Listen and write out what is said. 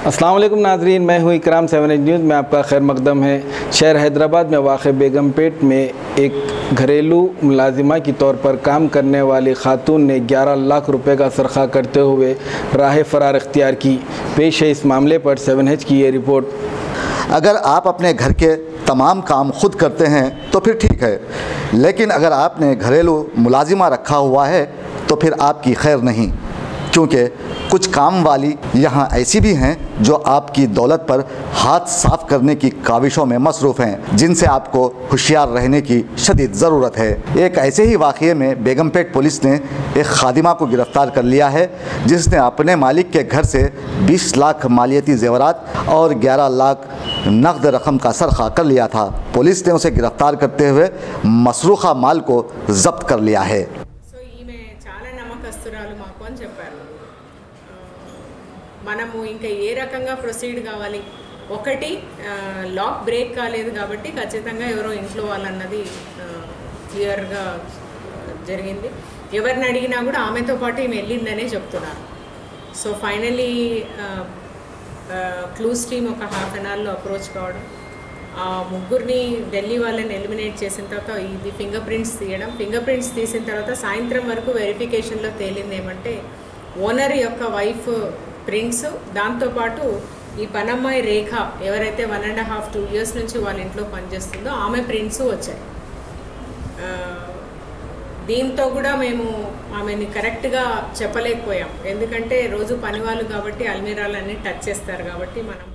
अस्सलाम वालेकुम नाजरीन, मैं हूँ इकराम 7H न्यूज़ में आपका खैर मकदम है। शहर हैदराबाद में वाक़ बेगमपेट में एक घरेलू मुलाजिमा के तौर पर काम करने वाली खातून ने 11 लाख रुपए का सरखा करते हुए राह फरार इख्तियार की। पेश है इस मामले पर 7H की ये रिपोर्ट। अगर आप अपने घर के तमाम काम खुद करते हैं तो फिर ठीक है, लेकिन अगर आपने घरेलू मुलाजिमा रखा हुआ है तो फिर आपकी खैर नहीं, क्योंकि कुछ काम वाली यहाँ ऐसी भी हैं जो आपकी दौलत पर हाथ साफ करने की काविशों में मसरूफ़ हैं, जिनसे आपको होशियार रहने की शदीद ज़रूरत है। एक ऐसे ही वाक़ये में बेगमपेट पुलिस ने एक खादिमा को गिरफ़्तार कर लिया है, जिसने अपने मालिक के घर से 20 लाख मालियती ज़ेवरात और 11 लाख नकद रकम का सरखा कर लिया था। पुलिस ने उसे गिरफ़्तार करते हुए मसरूख़ा माल को जब्त कर लिया है। మనము ఇంకా ఏ రకంగా ప్రొసీడ్ కావాలి, ఒకటి లాక్ బ్రేక్ కాలేదు కాబట్టి ఖచ్చితంగా ఎవరో ఇంట్లో వాళ్ళన్నది క్లియర్గా జరిగింది. ఎవరిని అడిగినా కూడా ఆమెతో పాటు ఈమె వెళ్ళిందనే చెప్తున్నారు. సో ఫైనలీ క్లూస్ టీమ్ ఒక హాఫ్ అన్ అవర్లో అప్రోచ్ కావడం, ఆ ముగ్గురిని ఢిల్లీ వాళ్ళని ఎలిమినేట్ చేసిన తర్వాత ఇది ఫింగర్ ప్రింట్స్ తీయడం, ఫింగర్ ప్రింట్స్ తీసిన తర్వాత సాయంత్రం వరకు వెరిఫికేషన్లో తేలింది ఏమంటే ఓనర్ యొక్క వైఫ్ ప్రింట్స్, దాంతోపాటు ఈ పనమ్మాయి రేఖ ఎవరైతే 1.5-2 years నుంచి వాళ్ళ ఇంట్లో పనిచేస్తుందో ఆమె ప్రింట్స్ వచ్చాయి. దీంతో కూడా మేము ఆమెని కరెక్ట్గా చెప్పలేకపోయాం, ఎందుకంటే రోజు పనివాళ్ళు కాబట్టి అల్మీరాలన్నీ టచ్ చేస్తారు కాబట్టి మనం